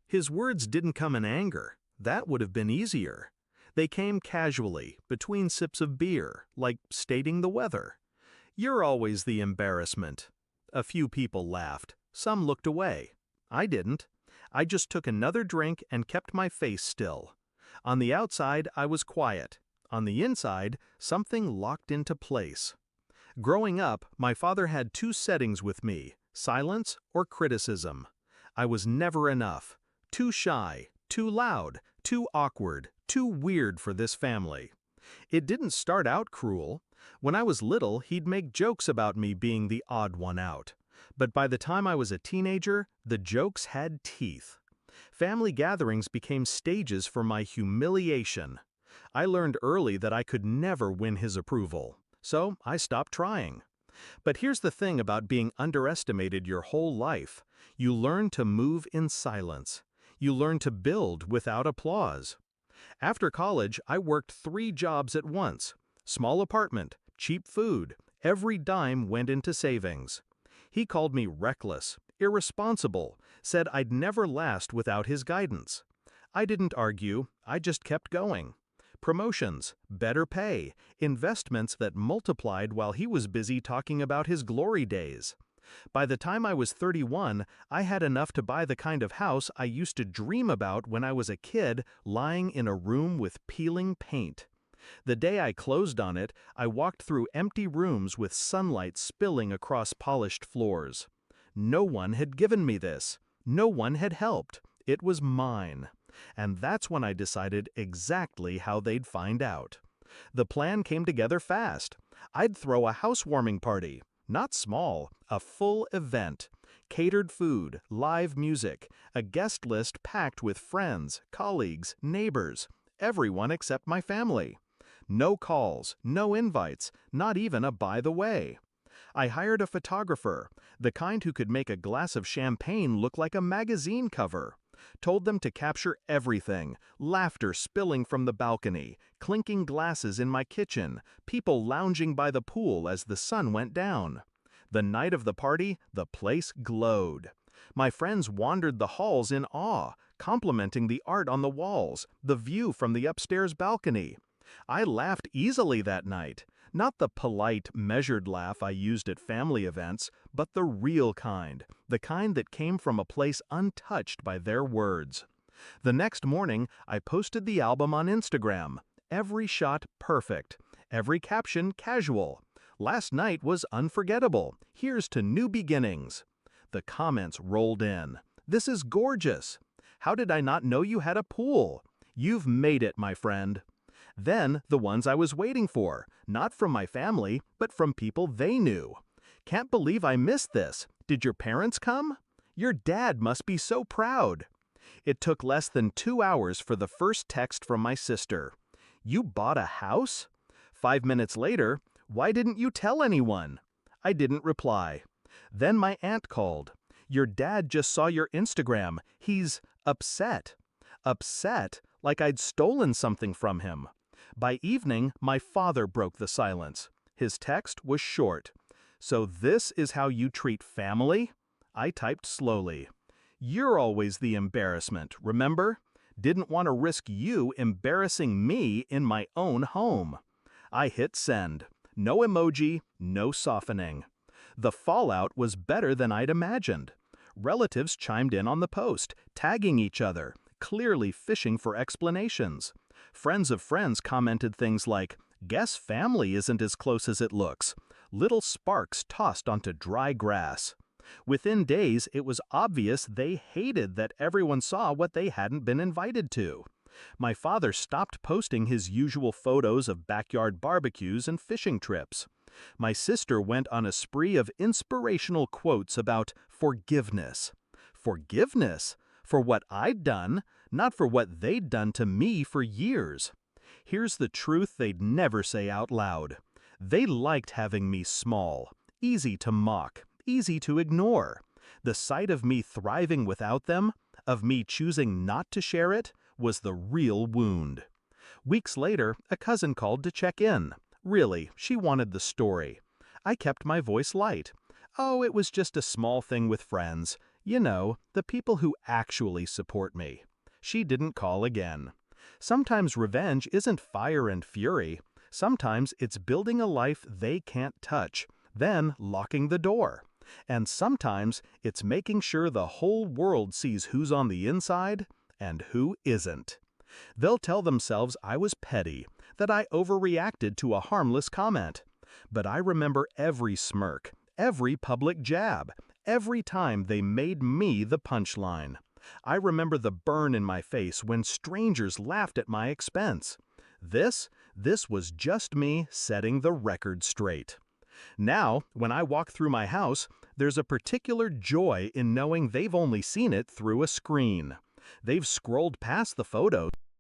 His words didn't come in anger. That would have been easier. They came casually, between sips of beer, like stating the weather. "You're always the embarrassment." A few people laughed. Some looked away. I didn't. I just took another drink and kept my face still. On the outside, I was quiet. On the inside, something locked into place. Growing up, my father had two settings with me: silence or criticism. I was never enough. Too shy, too loud, too awkward, too weird for this family. It didn't start out cruel. When I was little, he'd make jokes about me being the odd one out. But by the time I was a teenager, the jokes had teeth. Family gatherings became stages for my humiliation. I learned early that I could never win his approval, so I stopped trying. But here's the thing about being underestimated your whole life. You learn to move in silence. You learn to build without applause. After college, I worked 3 jobs at once. Small apartment, cheap food, every dime went into savings. He called me reckless, irresponsible, said I'd never last without his guidance. I didn't argue, I just kept going. Promotions, better pay, investments that multiplied while he was busy talking about his glory days. By the time I was 31, I had enough to buy the kind of house I used to dream about when I was a kid, lying in a room with peeling paint. The day I closed on it, I walked through empty rooms with sunlight spilling across polished floors. No one had given me this. No one had helped. It was mine. And that's when I decided exactly how they'd find out. The plan came together fast. I'd throw a housewarming party. Not small, a full event. Catered food, live music, a guest list packed with friends, colleagues, neighbors, everyone except my family. No calls, no invites, not even a by the way. I hired a photographer, the kind who could make a glass of champagne look like a magazine cover. Told them to capture everything: laughter spilling from the balcony, clinking glasses in my kitchen, people lounging by the pool as the sun went down. The night of the party, the place glowed. My friends wandered the halls in awe, complimenting the art on the walls, the view from the upstairs balcony. I laughed easily that night. Not the polite, measured laugh I used at family events, but the real kind, the kind that came from a place untouched by their words. The next morning, I posted the album on Instagram. Every shot perfect. Every caption casual. "Last night was unforgettable. Here's to new beginnings." The comments rolled in. "This is gorgeous. How did I not know you had a pool? You've made it, my friend." Then the ones I was waiting for, not from my family, but from people they knew. "Can't believe I missed this. Did your parents come? Your dad must be so proud." It took less than 2 hours for the first text from my sister. "You bought a house?" 5 minutes later, "Why didn't you tell anyone?" I didn't reply. Then my aunt called. "Your dad just saw your Instagram. He's upset." Upset, like I'd stolen something from him. By evening, my father broke the silence. His text was short. "So this is how you treat family?" I typed slowly. "You're always the embarrassment, remember? Didn't want to risk you embarrassing me in my own home." I hit send. No emoji, no softening. The fallout was better than I'd imagined. Relatives chimed in on the post, tagging each other, clearly fishing for explanations. Friends of friends commented things like, "Guess family isn't as close as it looks." Little sparks tossed onto dry grass. Within days, it was obvious they hated that everyone saw what they hadn't been invited to. My father stopped posting his usual photos of backyard barbecues and fishing trips. My sister went on a spree of inspirational quotes about forgiveness. Forgiveness? For what I'd done, not for what they'd done to me for years. Here's the truth they'd never say out loud. They liked having me small, easy to mock, easy to ignore. The sight of me thriving without them, of me choosing not to share it, was the real wound. Weeks later, a cousin called to check in. Really, she wanted the story. I kept my voice light. "Oh, it was just a small thing with friends. You know, the people who actually support me. She didn't call again. Sometimes revenge isn't fire and fury. Sometimes it's building a life they can't touch, then locking the door. And sometimes it's making sure the whole world sees who's on the inside and who isn't. They'll tell themselves I was petty, that I overreacted to a harmless comment. But I remember every smirk, every public jab, every time they made me the punchline. I remember the burn in my face when strangers laughed at my expense. This was just me setting the record straight. Now, when I walk through my house, there's a particular joy in knowing they've only seen it through a screen. They've scrolled past the photos